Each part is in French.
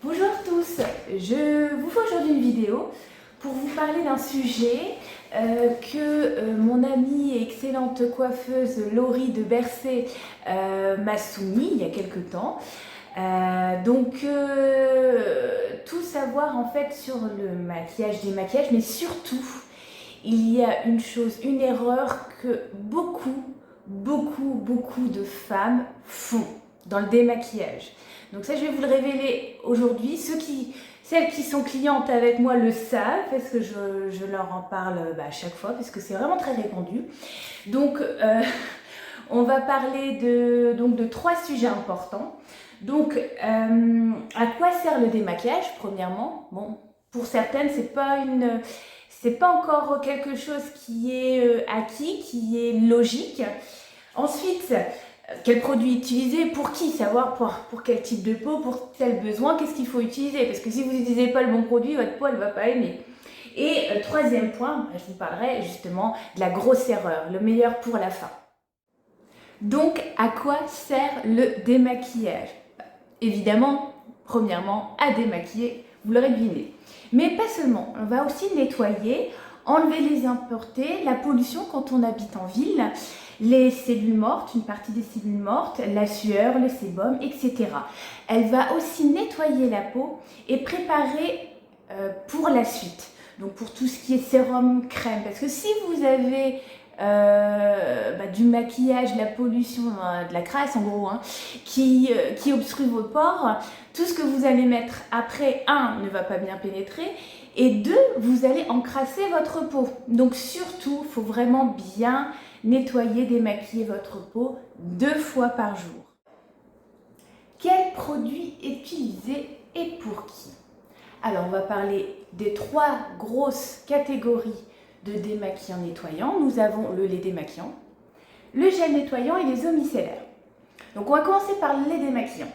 Bonjour à tous, je vous fais aujourd'hui une vidéo pour vous parler d'un sujet que mon amie et excellente coiffeuse Laurie de Bercé m'a soumis il y a quelque temps. Tout savoir en fait sur le maquillage, démaquillage, mais surtout il y a une erreur que beaucoup de femmes font dans le démaquillage. Donc ça, je vais vous le révéler aujourd'hui. Celles qui sont clientes avec moi le savent, parce que je leur en parle à chaque fois, parce que c'est vraiment très répandu. On va parler de trois sujets importants. À quoi sert le démaquillage, premièrement? Bon, pour certaines, c'est pas encore quelque chose qui est acquis, qui est logique. Ensuite, quel produit utiliser, pour qui, savoir pour quel type de peau, pour tel besoin, qu'est-ce qu'il faut utiliser. Parce que si vous n'utilisez pas le bon produit, votre peau, elle ne va pas aimer. Et troisième point, je vous parlerai justement de la grosse erreur, le meilleur pour la fin. Donc, à quoi sert le démaquillage? Évidemment, premièrement, à démaquiller, vous l'aurez deviné. Mais pas seulement, on va aussi nettoyer, enlever les impuretés, la pollution quand on habite en ville, les cellules mortes, une partie des cellules mortes, la sueur, le sébum, etc. Elle va aussi nettoyer la peau et préparer pour la suite. Donc pour tout ce qui est sérum, crème, parce que si vous avez du maquillage, de la pollution, de la crasse en gros, qui obstrue vos pores, tout ce que vous allez mettre après, ne va pas bien pénétrer, et deux, vous allez encrasser votre peau. Donc surtout, il faut vraiment bien nettoyer, démaquiller votre peau 2 fois par jour. Quel produit utiliser et pour qui? Alors on va parler des 3 grosses catégories de démaquillant nettoyant. Nous avons le lait démaquillant, le gel nettoyant et les eaux micellaires. Donc on va commencer par le lait démaquillant.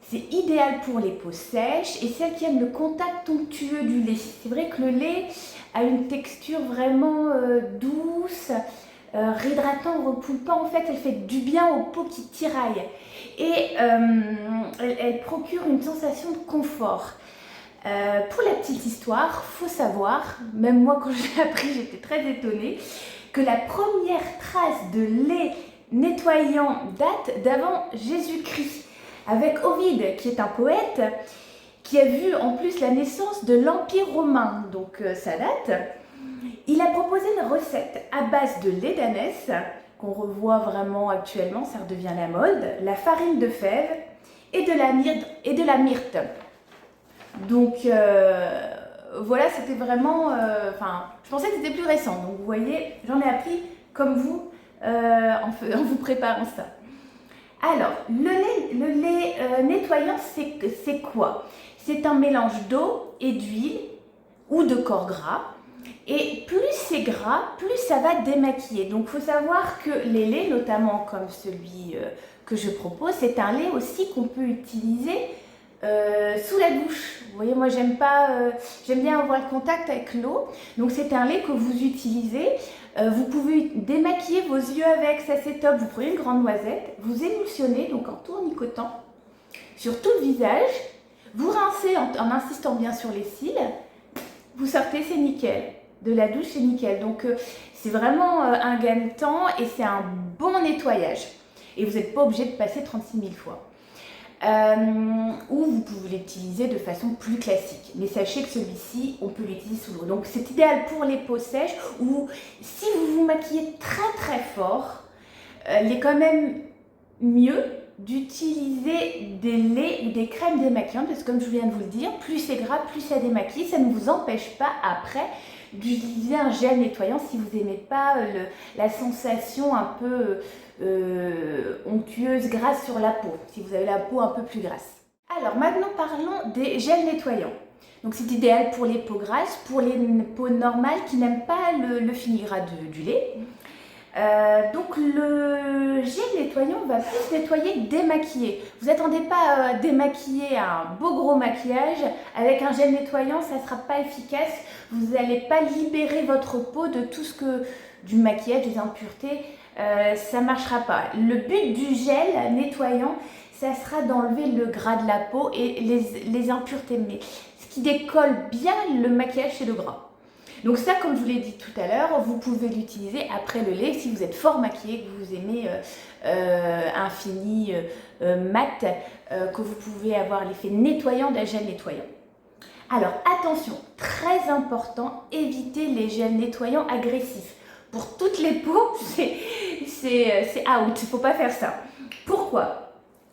C'est idéal pour les peaux sèches et celles qui aiment le contact onctueux du lait. C'est vrai que le lait a une texture vraiment douce, réhydratant, repulpant. En fait, elle fait du bien aux peaux qui tiraillent et elle procure une sensation de confort. Pour la petite histoire, faut savoir, même moi quand je l'ai appris j'étais très étonnée, que la première trace de lait nettoyant date d'avant Jésus-Christ, avec Ovide qui est un poète qui a vu en plus la naissance de l'Empire romain, donc ça date. Il a proposé une recette à base de lait d'ânesse, qu'on revoit vraiment actuellement, ça redevient la mode, la farine de fèves et de la myrte. Donc voilà, c'était vraiment, je pensais que c'était plus récent. Donc vous voyez, j'en ai appris comme vous en vous préparant ça. Alors, le lait nettoyant, c'est quoi? C'est un mélange d'eau et d'huile ou de corps gras. Et plus c'est gras, plus ça va démaquiller. Donc il faut savoir que les laits, notamment comme celui que je propose, c'est un lait aussi qu'on peut utiliser sous la douche. Vous voyez, moi j'aime bien avoir le contact avec l'eau. Donc c'est un lait que vous utilisez. Vous pouvez démaquiller vos yeux avec, ça c'est top. Vous prenez une grande noisette, vous émulsionnez donc en tournicotant sur tout le visage. Vous rincez en insistant bien sur les cils. Vous sortez, c'est nickel. De la douche, c'est nickel. Donc c'est vraiment un gain de temps et c'est un bon nettoyage. Et vous n'êtes pas obligé de passer 36 000 fois. Ou vous pouvez l'utiliser de façon plus classique. Mais sachez que celui-ci, on peut l'utiliser sous l'eau. Donc c'est idéal pour les peaux sèches ou si vous vous maquillez très fort, il est quand même mieux d'utiliser des laits ou des crèmes démaquillantes parce que comme je viens de vous le dire, plus c'est gras, plus ça démaquille. Ça ne vous empêche pas après d'utiliser un gel nettoyant si vous n'aimez pas la sensation un peu onctueuse, grasse sur la peau, si vous avez la peau un peu plus grasse. Alors maintenant parlons des gels nettoyants. Donc c'est idéal pour les peaux grasses, pour les peaux normales qui n'aiment pas le fini-gras du lait. Donc le gel nettoyant va plus nettoyer que démaquiller. Vous n'attendez pas à démaquiller un beau gros maquillage. Avec un gel nettoyant, ça ne sera pas efficace. Vous n'allez pas libérer votre peau de tout ce que du maquillage, des impuretés. Ça ne marchera pas. Le but du gel nettoyant, ça sera d'enlever le gras de la peau et les impuretés. Mais ce qui décolle bien le maquillage, c'est le gras. Donc ça, comme je vous l'ai dit tout à l'heure, vous pouvez l'utiliser après le lait si vous êtes fort maquillé, que vous aimez un fini mat, que vous pouvez avoir l'effet nettoyant d'un gel nettoyant. Alors attention, très important, évitez les gels nettoyants agressifs. Pour toutes les peaux, c'est out, il ne faut pas faire ça. Pourquoi?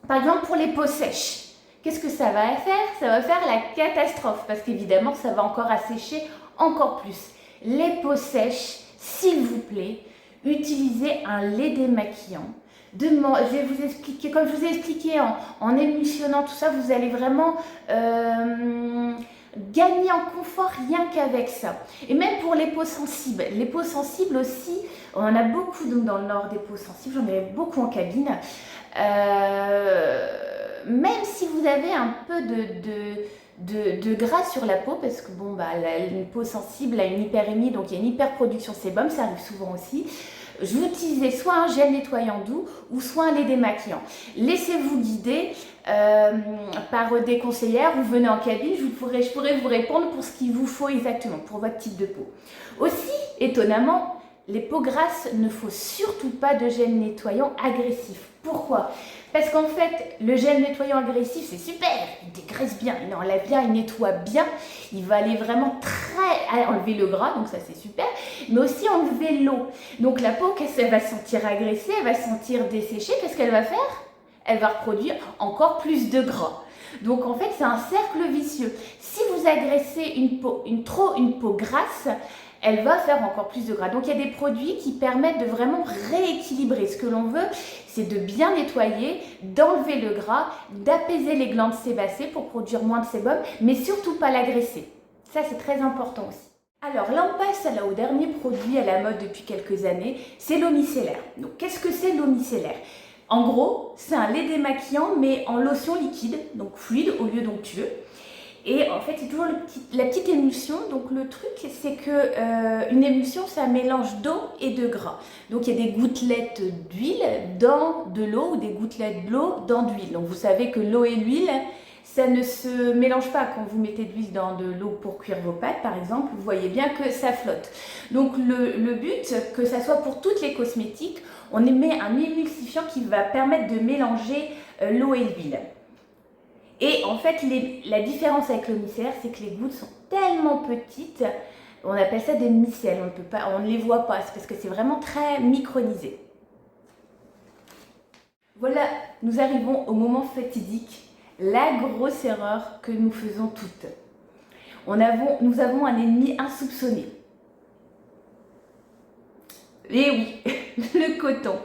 Par exemple, pour les peaux sèches, qu'est-ce que ça va faire? Ça va faire la catastrophe parce qu'évidemment, ça va encore assécher encore plus. Les peaux sèches, s'il vous plaît, utilisez un lait démaquillant. Je vais vous expliquer, comme je vous ai expliqué en émulsionnant tout ça, vous allez vraiment gagner en confort rien qu'avec ça. Et même pour les peaux sensibles aussi, on en a beaucoup donc, dans le nord des peaux sensibles, j'en ai beaucoup en cabine. Même si vous avez un peu de gras sur la peau, parce que bon, une peau sensible a une hyperémie, donc il y a une hyperproduction de sébum, ça arrive souvent aussi. Je vais utiliser soit un gel nettoyant doux ou soit un lait démaquillant. Laissez-vous guider par des conseillères ou venez en cabine, je pourrais vous répondre pour ce qu'il vous faut exactement, pour votre type de peau. Aussi, étonnamment, les peaux grasses, ne faut surtout pas de gel nettoyant agressif. Pourquoi? Parce qu'en fait, le gel nettoyant agressif, c'est super, il dégraisse bien, il enlève bien, il nettoie bien, il va aller vraiment enlever le gras, donc ça c'est super, mais aussi enlever l'eau. Donc la peau, qu'est-ce qu'elle va se sentir agressée, elle va se sentir desséchée, qu'est-ce qu'elle va faire? Elle va reproduire encore plus de gras. Donc en fait, c'est un cercle vicieux. Si vous agressez une peau grasse, elle va faire encore plus de gras. Donc il y a des produits qui permettent de vraiment rééquilibrer. Ce que l'on veut, c'est de bien nettoyer, d'enlever le gras, d'apaiser les glandes sébacées pour produire moins de sébum, mais surtout pas l'agresser. Ça, c'est très important aussi. Alors là, on passe au dernier produit à la mode depuis quelques années, c'est l'eau micellaire. Donc qu'est-ce que c'est l'eau micellaire? En gros, c'est un lait démaquillant, mais en lotion liquide, donc fluide au lieu d'onctueux. Et en fait, c'est toujours la petite émulsion. Donc le truc, c'est que une émulsion, c'est un mélange d'eau et de gras. Donc il y a des gouttelettes d'huile dans de l'eau ou des gouttelettes d'eau dans de l'huile. Donc vous savez que l'eau et l'huile, ça ne se mélange pas. Quand vous mettez de l'huile dans de l'eau pour cuire vos pâtes, par exemple, vous voyez bien que ça flotte. Donc le but, que ça soit pour toutes les cosmétiques, on émet un émulsifiant qui va permettre de mélanger l'eau et l'huile. Et en fait, la différence avec l'eau micellaire, c'est que les gouttes sont tellement petites, on appelle ça des micelles, on ne les voit pas, c'est parce que c'est vraiment très micronisé. Voilà, nous arrivons au moment fatidique, la grosse erreur que nous faisons toutes. Nous avons un ennemi insoupçonné. Et oui, le coton.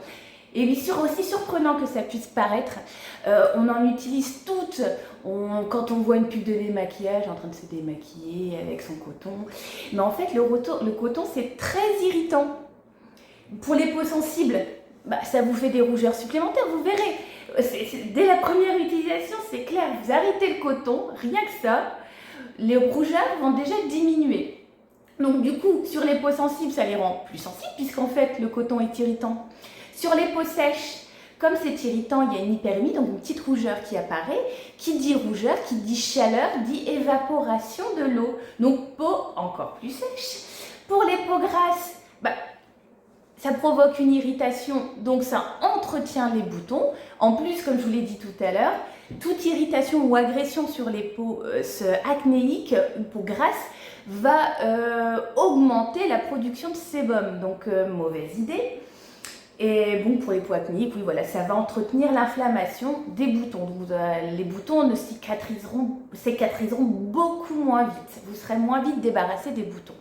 Et oui, aussi surprenant que ça puisse paraître, on en utilise toutes. Quand on voit une pub de démaquillage en train de se démaquiller avec son coton. Mais en fait, le coton, c'est très irritant. Pour les peaux sensibles, ça vous fait des rougeurs supplémentaires, vous verrez. Dès la première utilisation, c'est clair, vous arrêtez le coton, rien que ça, les rougeurs vont déjà diminuer. Donc du coup, sur les peaux sensibles, ça les rend plus sensibles, puisqu'en fait, le coton est irritant. Sur les peaux sèches, comme c'est irritant, il y a une hyperémie, donc une petite rougeur qui apparaît. Qui dit rougeur, qui dit chaleur, dit évaporation de l'eau. Donc peau encore plus sèche. Pour les peaux grasses, ça provoque une irritation, donc ça entretient les boutons. En plus, comme je vous l'ai dit tout à l'heure, toute irritation ou agression sur les peaux acnéiques ou peaux grasses va augmenter la production de sébum. Donc mauvaise idée. Et bon, pour les peaux acnéiques, oui, voilà, ça va entretenir l'inflammation des boutons. Donc, les boutons ne cicatriseront beaucoup moins vite. Vous serez moins vite débarrassé des boutons.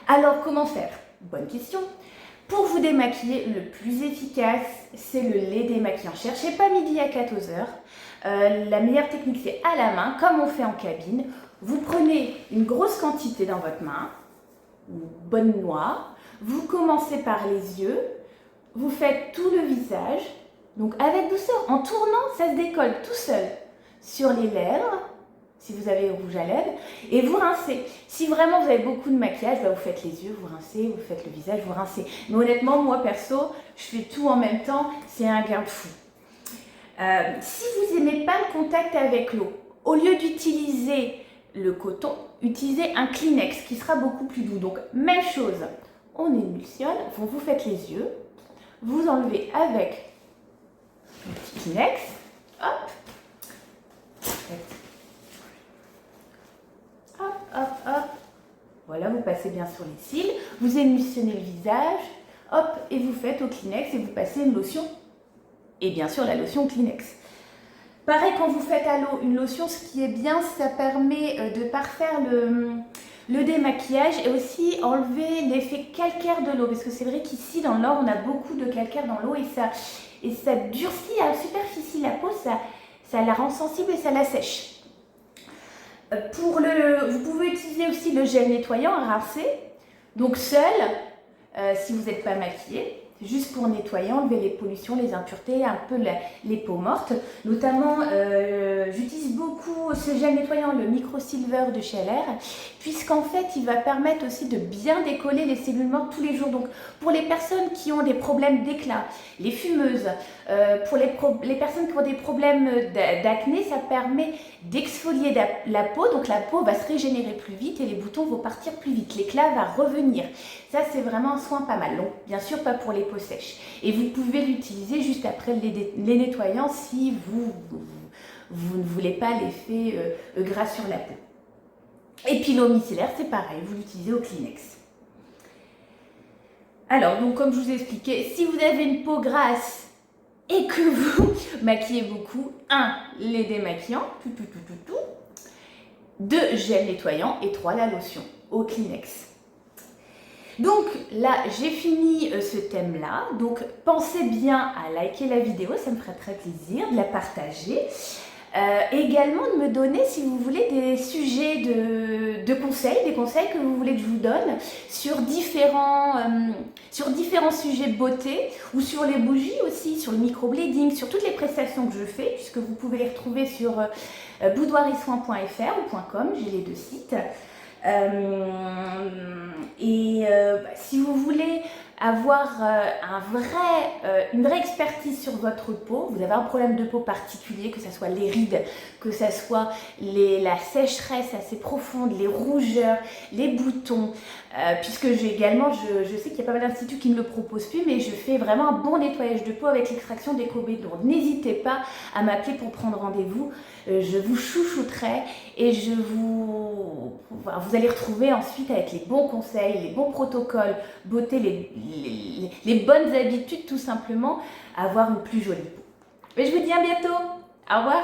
Alors, comment faire? Bonne question. Pour vous démaquiller, le plus efficace, c'est le lait démaquillant. Cherchez pas midi à 14h. La meilleure technique, c'est à la main, comme on fait en cabine. Vous prenez une grosse quantité dans votre main, une bonne noix. Vous commencez par les yeux. Vous faites tout le visage, donc avec douceur. En tournant, ça se décolle tout seul sur les lèvres, si vous avez rouge à lèvres, et vous rincez. Si vraiment vous avez beaucoup de maquillage, vous faites les yeux, vous rincez, vous faites le visage, vous rincez. Mais honnêtement, moi perso, je fais tout en même temps, c'est un gain de fou. Si vous n'aimez pas le contact avec l'eau, au lieu d'utiliser le coton, utilisez un Kleenex qui sera beaucoup plus doux. Donc, même chose, on émulsionne, vous faites les yeux, vous enlevez avec le petit Kleenex, hop, hop, hop, hop, voilà, vous passez bien sur les cils, vous émulsionnez le visage, hop, et vous faites au Kleenex et vous passez une lotion, et bien sûr la lotion Kleenex. Pareil, quand vous faites à l'eau une lotion, ce qui est bien, ça permet de parfaire le démaquillage et aussi enlever l'effet calcaire de l'eau. Parce que c'est vrai qu'ici, dans le Nord, on a beaucoup de calcaire dans l'eau et ça durcit à la superficie la peau, ça la rend sensible et ça la sèche. Vous pouvez utiliser aussi le gel nettoyant à rincer, donc seul, si vous n'êtes pas maquillé. Juste pour nettoyer, enlever les pollutions, les impuretés, un peu les peaux mortes. Notamment, j'utilise beaucoup ce gel nettoyant, le Micro Silver de chez LR, puisqu'en fait, il va permettre aussi de bien décoller les cellules mortes tous les jours. Donc, pour les personnes qui ont des problèmes d'éclat, les fumeuses, pour les personnes qui ont des problèmes d'acné, ça permet d'exfolier la peau. Donc, la peau va se régénérer plus vite et les boutons vont partir plus vite. L'éclat va revenir. Ça, c'est vraiment un soin pas mal. Donc, bien sûr, pas pour les peaux sèches. Et vous pouvez l'utiliser juste après les nettoyants si vous ne voulez pas l'effet gras sur la peau. Et puis l'eau micellaire, c'est pareil, vous l'utilisez au Kleenex. Alors, donc comme je vous ai expliqué, si vous avez une peau grasse et que vous maquillez beaucoup, 1. Les démaquillants, 2. Gel nettoyant et 3. La lotion au Kleenex. Donc là, j'ai fini ce thème-là. Donc pensez bien à liker la vidéo, ça me ferait très plaisir de la partager. Également de me donner, si vous voulez, des sujets de conseils, des conseils que vous voulez que je vous donne sur différents sujets beauté ou sur les bougies aussi, sur le microblading, sur toutes les prestations que je fais, puisque vous pouvez les retrouver sur boudoirissoin.fr ou .com, j'ai les deux sites. Si vous voulez avoir une vraie expertise sur votre peau, vous avez un problème de peau particulier, que ce soit les rides, que ce soit la sécheresse assez profonde, les rougeurs, les boutons, puisque je sais qu'il y a pas mal d'instituts qui ne le proposent plus, mais je fais vraiment un bon nettoyage de peau avec l'extraction des cobédons. N'hésitez pas à m'appeler pour prendre rendez-vous, je vous chouchouterai et vous allez retrouver ensuite avec les bons conseils, les bons protocoles, beauté, les bonnes habitudes tout simplement, à avoir une plus jolie peau. Mais je vous dis à bientôt, au revoir.